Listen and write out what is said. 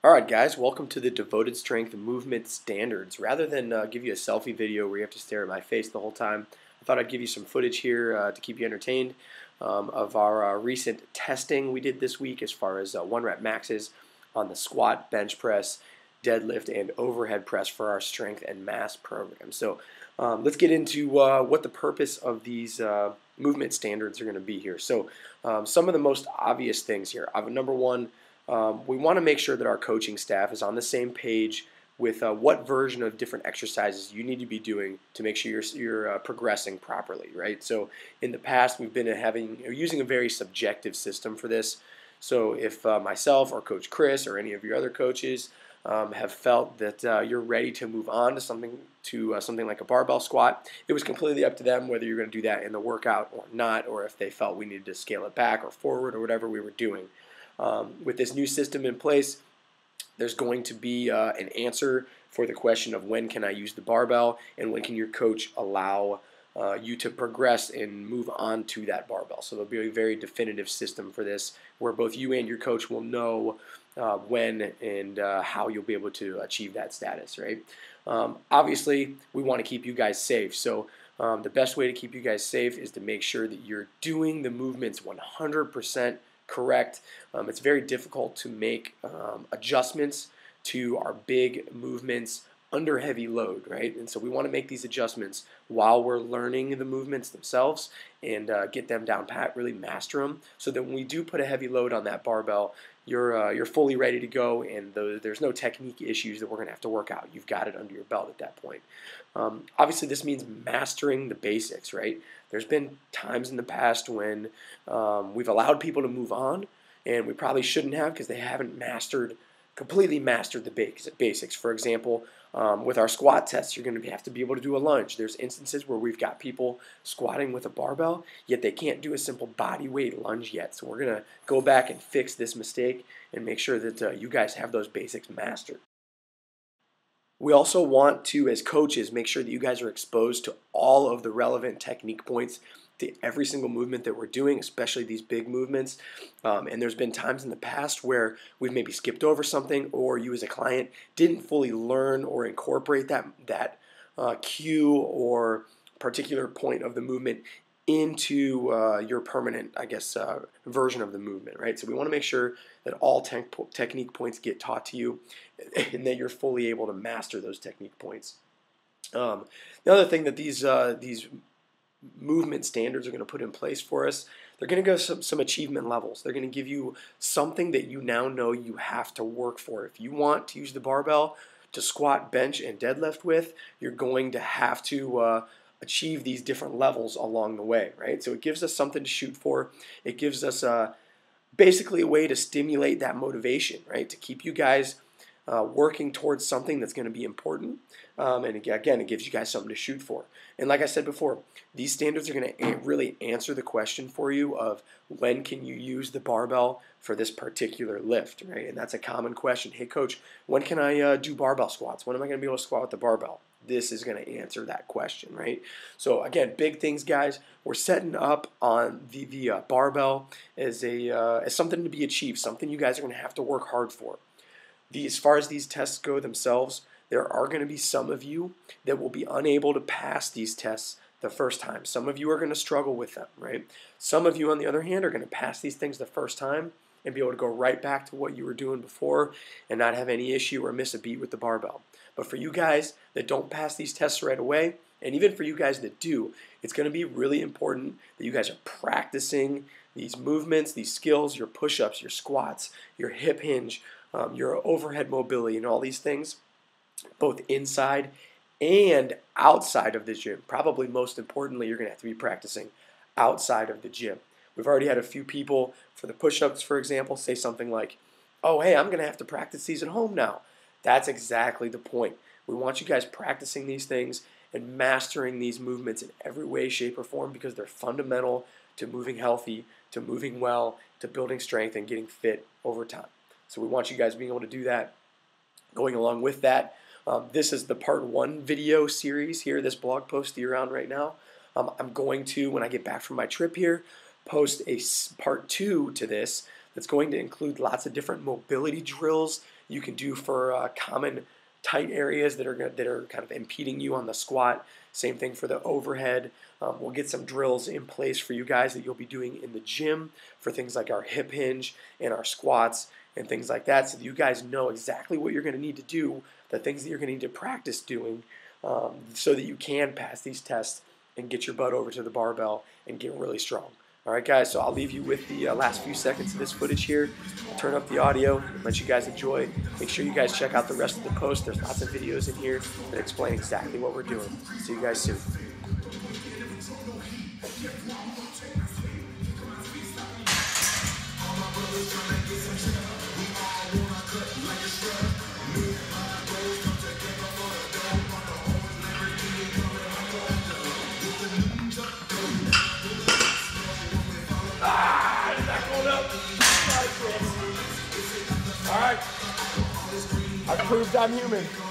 Alright guys, welcome to the Devoted Strength Movement Standards. Rather than give you a selfie video where you have to stare at my face the whole time, I thought I'd give you some footage here to keep you entertained of our recent testing we did this week as far as 1-rep maxes on the squat, bench press, deadlift, and overhead press for our strength and mass program. So let's get into what the purpose of these movement standards are going to be here. So some of the most obvious things here. Number one, we want to make sure that our coaching staff is on the same page with what version of different exercises you need to be doing to make sure you're progressing properly, right? So in the past, we've been using a very subjective system for this. So if myself or Coach Chris or any of your other coaches have felt that you're ready to move on to something like a barbell squat, it was completely up to them whether you're going to do that in the workout or not, or if they felt we needed to scale it back or forward or whatever we were doing. With this new system in place, there's going to be an answer for the question of when can I use the barbell and when can your coach allow you to progress and move on to that barbell. So there'll be a very definitive system for this where both you and your coach will know when and how you'll be able to achieve that status, right? Obviously, we want to keep you guys safe. So the best way to keep you guys safe is to make sure that you're doing the movements 100% correct. It's very difficult to make adjustments to our big movements under heavy load, right? And so we want to make these adjustments while we're learning the movements themselves and get them down pat, really master them, so that when we do put a heavy load on that barbell, you're fully ready to go, and there's no technique issues that we're going to have to work out. You've got it under your belt at that point. Obviously, this means mastering the basics, right? There's been times in the past when we've allowed people to move on, and we probably shouldn't have because they haven't completely mastered the basics. For example, with our squat tests, you're going to have to be able to do a lunge. There's instances where we've got people squatting with a barbell, yet they can't do a simple body weight lunge yet. So we're going to go back and fix this mistake and make sure that you guys have those basics mastered. We also want to, as coaches, make sure that you guys are exposed to all of the relevant technique points to every single movement that we're doing, especially these big movements. And there's been times in the past where we've maybe skipped over something, or you as a client didn't fully learn or incorporate that cue or particular point of the movement into your permanent, version of the movement, right? So we want to make sure that all technique points get taught to you and that you're fully able to master those technique points. The other thing that these movement standards are going to put in place for us, they're going to go some achievement levels. They're going to give you something that you now know you have to work for. If you want to use the barbell to squat, bench, and deadlift with, you're going to have to achieve these different levels along the way, right? So it gives us something to shoot for. It gives us basically a way to stimulate that motivation, right? To keep you guys working towards something that's going to be important. And again, it gives you guys something to shoot for. And like I said before, these standards are going to really answer the question for you of when can you use the barbell for this particular lift, right? And that's a common question. Hey, coach, when can I do barbell squats? When am I going to be able to squat with the barbell? This is going to answer that question, right? So again, big things, guys. We're setting up on the barbell as something to be achieved, something you guys are going to have to work hard for. As far as these tests go themselves, there are going to be some of you that will be unable to pass these tests the first time. Some of you are going to struggle with them, right? Some of you, on the other hand, are going to pass these things the first time and be able to go right back to what you were doing before and not have any issue or miss a beat with the barbell. But for you guys that don't pass these tests right away, and even for you guys that do, it's going to be really important that you guys are practicing these movements, these skills, your push-ups, your squats, your hip hinge, your overhead mobility, and all these things, both inside and outside of the gym. Probably most importantly, you're going to have to be practicing outside of the gym. We've already had a few people for the push-ups, for example, say something like, oh, hey, I'm going to have to practice these at home now. That's exactly the point. We want you guys practicing these things and mastering these movements in every way, shape, or form because they're fundamental to moving healthy, to moving well, to building strength and getting fit over time. So we want you guys being able to do that. Going along with that, this is the part 1 video series here, this blog post that you're on right now. I'm going to, when I get back from my trip here, post a part 2 to this It's going to include lots of different mobility drills you can do for common tight areas that are kind of impeding you on the squat. Same thing for the overhead. We'll get some drills in place for you guys that you'll be doing in the gym for things like our hip hinge and our squats and things like that, so that you guys know exactly what you're going to need to do, the things that you're going to need to practice doing, so that you can pass these tests and get your butt over to the barbell and get really strong. All right, guys, so I'll leave you with the last few seconds of this footage here. I'll turn up the audio and let you guys enjoy. Make sure you guys check out the rest of the post. There's lots of videos in here that explain exactly what we're doing. See you guys soon. All right, I proved I'm human.